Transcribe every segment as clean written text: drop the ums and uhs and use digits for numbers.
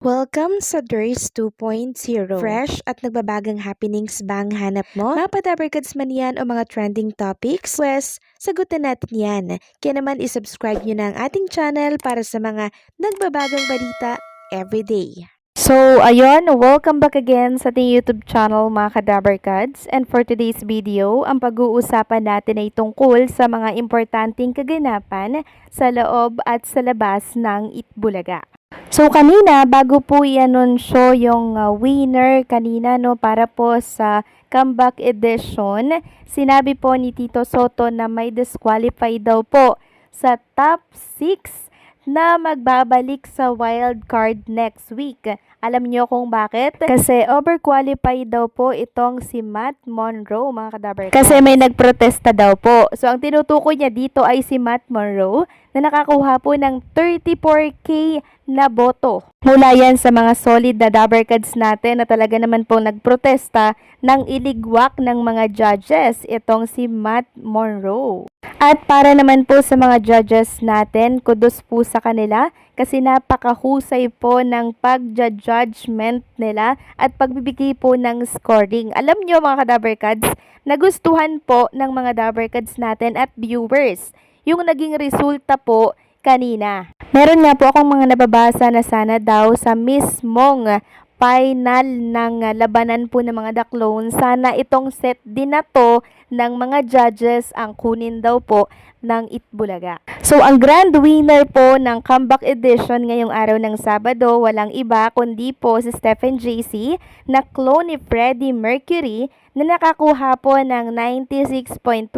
Welcome sa DRS 2.0. Fresh at nagbabagang happenings bang hanap mo? Mga padabarkads man yan o mga trending topics? Pwes, sagutin natin yan. Kaya naman isubscribe nyo na ang ating channel para sa mga nagbabagang balita everyday. So, ayun, welcome back again sa ating YouTube channel mga Kadabarkads. And for today's video, ang pag-uusapan natin ay tungkol sa mga importanteng kaganapan sa loob at sa labas ng Itbulaga. So, kanina, bago po i-anunsyo yung winner kanina no, para po sa comeback edition, sinabi po ni Tito Soto na may disqualify daw po sa top 6 na magbabalik sa wild card next week. Alam niyo kung bakit? Kasi overqualified daw po itong si Matt Monroe, mga Kadabarkads. Kasi may nagprotesta daw po. So, ang tinutukoy niya dito ay si Matt Monroe na nakakuha po ng 34K na boto. Mula yan sa mga solid na Dabarkads natin na talaga naman pong nagprotesta ng iligwak ng mga judges, itong si Matt Monroe. At para naman po sa mga judges natin, kudos po sa kanila kasi napakahusay po ng pag-judgment nila at pagbibigay po ng scoring. Alam nyo mga Kadabarkads, nagustuhan po ng mga Dabarkads natin at viewers yung naging resulta po kanina. Meron nga po akong mga nababasa na sana daw sa mismong final ng labanan po ng mga Daclone, sana itong set din na to ng mga judges ang kunin daw po ng Itbulaga. So, ang grand winner po ng comeback edition ngayong araw ng Sabado, walang iba kundi po si Stephen JC na clone ni Freddie Mercury na nakakuha po ng 96.29%.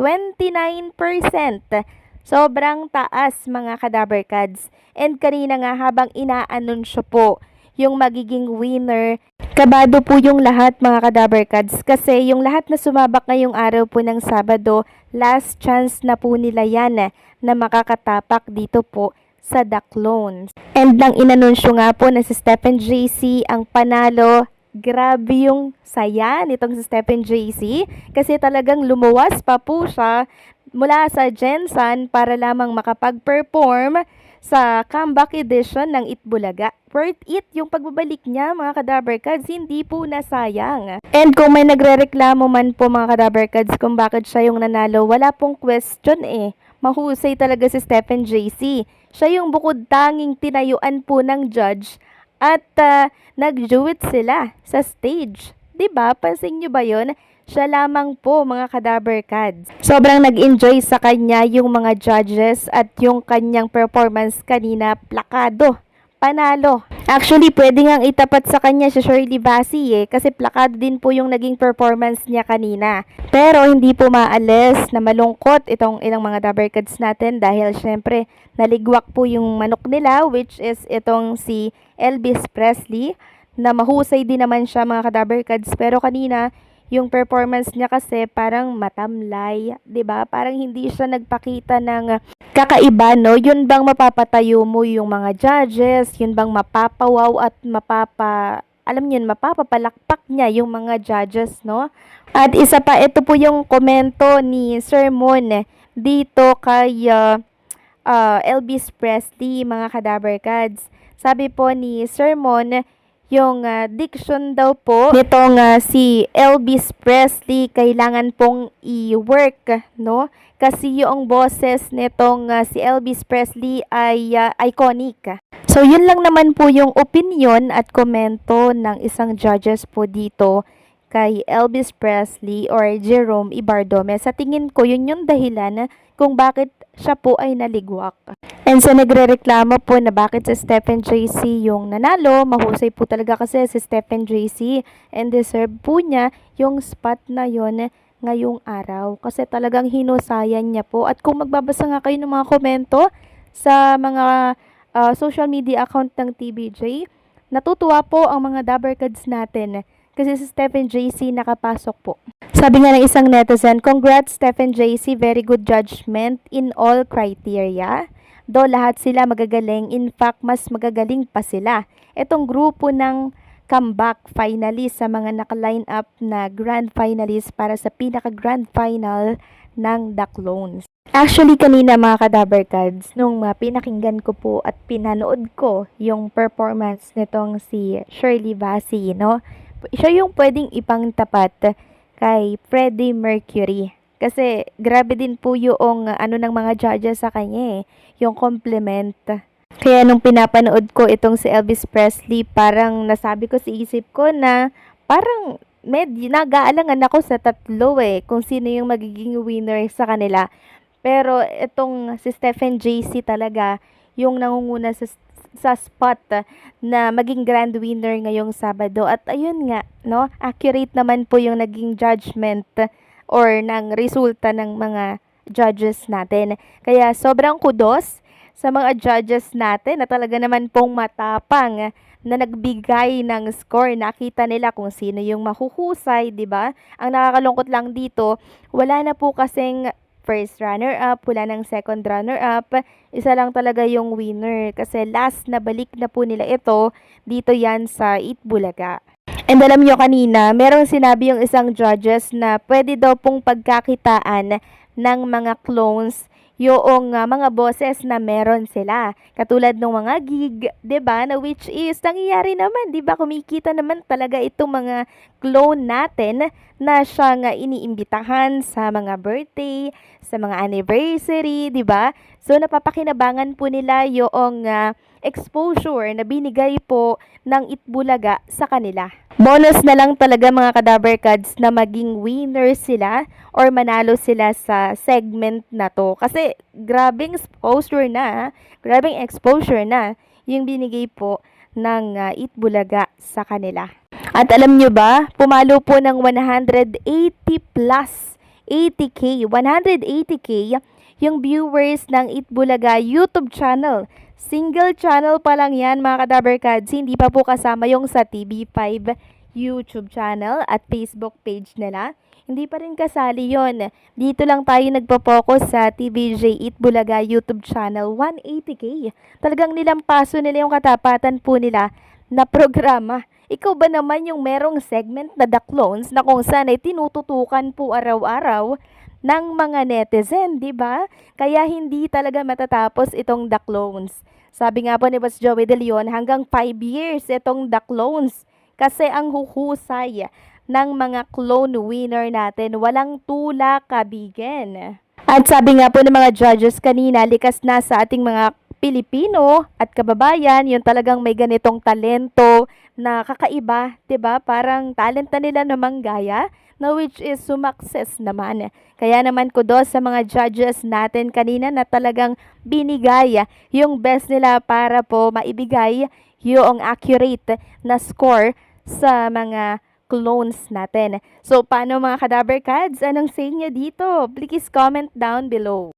Sobrang taas mga Kadabarkads. And kanina nga habang inaanunsyo po yung magiging winner, kabado po yung lahat mga Kadabarkads kasi yung lahat na sumabak ngayong araw po ng Sabado, last chance na po nila yan na makakatapak dito po sa Daclone. And nang inanunsyo nga po na si Stephen JC ang panalo, grabe yung saya nitong si Stephen JC kasi talagang lumuwas pa po siya mula sa Jensen para lamang makapag-perform sa comeback edition ng Itbulaga. Worth it yung pagbabalik niya mga Kadabarkads, hindi po nasayang. And kung may nagrereklamo man po mga Kadabarkads kung bakit siya yung nanalo, wala pong question Mahusay talaga si Stephen JC. Siya yung bukod tanging tinayuan po ng judge at nag-duet sila sa stage. Diba? Pansin nyo ba yun? Siya lamang po mga Kadabarkads. Sobrang nag-enjoy sa kanya yung mga judges at yung kanyang performance kanina, plakado. Panalo. Actually, pwede ngang itapat sa kanya si Shirley Bassey kasi plakado din po yung naging performance niya kanina. Pero hindi po maalis na malungkot itong ilang mga Dabarkads natin dahil syempre naligwak po yung manok nila, which is itong si Elvis Presley na mahusay din naman siya mga Kadabarkads, pero kanina yung performance niya kasi parang matamlay, 'di ba? Parang hindi siya nagpakita ng kakaiba, no? Yun bang mapapatayo mo yung mga judges? Yun bang mapapawaw at alam niyo, mapapapalakpak niya yung mga judges, no? At isa pa, ito po yung komento ni Sir Mon dito kay Elvis Presley, mga Kadabarkads. Sabi po ni Sir Mon, yung diction daw po nitong si Elvis Presley kailangan pong i-work, no? Kasi yung boses nitong si Elvis Presley ay iconic. So, yun lang naman po yung opinion at komento ng isang judges po dito kay Elvis Presley or Jerome Ibardome. Sa tingin ko, yun yung dahilan kung bakit siya po ay naligwak. And sa nagrereklamo po na bakit si Stephen JC yung nanalo, mahusay po talaga kasi si Stephen JC and deserve po niya yung spot na yon ngayong araw kasi talagang hinusayan niya po. At kung magbabasa nga kayo ng mga komento sa mga social media account ng TBJ, natutuwa po ang mga Dabarkads natin kasi si Stephen JC nakapasok po. Sabi nga ng isang netizen, congrats Stephen JC, very good judgment in all criteria. Though lahat sila magagaling, in fact mas magagaling pa sila. Itong grupo ng comeback finalist sa mga naka-line up na grand finalist para sa pinaka-grand final ng The Clones. Actually, kanina mga ka-Dabarkads, nung pinakinggan ko po at pinanood ko yung performance nitong si Shirley Bassey, no? Siya yung pwedeng ipangtapat kay Freddie Mercury. Kasi grabe din po yung ano ng mga judges sa kanya yung compliment. Kaya nung pinapanood ko itong si Elvis Presley, parang nasabi ko sa isip ko na parang medyo nag-aalangan ako sa tatlo kung sino yung magiging winner sa kanila. Pero itong si Stephen JC talaga yung nangunguna sa spot na maging grand winner ngayong Sabado. At ayun nga, no? Accurate naman po yung naging judgment or ng resulta ng mga judges natin. Kaya sobrang kudos sa mga judges natin na talaga naman pong matapang na nagbigay ng score. Nakita nila kung sino yung mahuhusay, 'di ba? Ang nakakalungkot lang dito, wala na po kasing first runner-up, wala ng second runner-up. Isa lang talaga yung winner kasi last na balik na po nila ito dito yan sa Eat Bulaga. And alam nyo kanina, merong sinabi yung isang judges na pwede daw pong pagkakitaan ng mga clones yung mga boses na meron sila. Katulad ng mga gig, 'di ba? Na which is nangyayari naman, 'di ba? Kumikita naman talaga itong mga clone natin na siyang iniimbitahan sa mga birthday, sa mga anniversary, 'di ba? So napapakinabangan po nila yung exposure na binigay po ng Itbulaga sa kanila. Bonus na lang talaga mga Kadabarkads na maging winner sila or manalo sila sa segment na to. Kasi grabing exposure na yung binigay po ng Itbulaga sa kanila. At alam nyo ba, pumalo po ng 180 plus 80k, 180k yung viewers ng Itbulaga YouTube channel. Single channel pa lang yan mga Kadabarkads, hindi pa po kasama yung sa TV5 YouTube channel at Facebook page nila. Hindi pa rin kasali yon. Dito lang tayo nagpo-focus sa TVJ Itbulaga YouTube channel, 180k. Talagang nilampaso nila yung katapatan po nila na programa. Ikaw ba naman yung merong segment na The Clones na kung saan ay tinututukan po araw-araw ng mga netizen, di ba? Kaya hindi talaga matatapos itong The Clones. Sabi nga po ni Boss Joey De Leon, hanggang 5 years itong The Clones. Kasi ang huhusay ng mga clone winner natin, walang tulak kabigen. At sabi nga po ng mga judges kanina, likas na sa ating mga Pilipino at kababayan, yung talagang may ganitong talento na kakaiba, 'di ba? Parang talent na nila na manggaya, na which is sumakses naman. Kaya naman kudos sa mga judges natin kanina na talagang binigay yung best nila para po maibigay yung accurate na score sa mga clones natin. So, paano mga Kadabarkads? Anong say niyo dito? Please comment down below.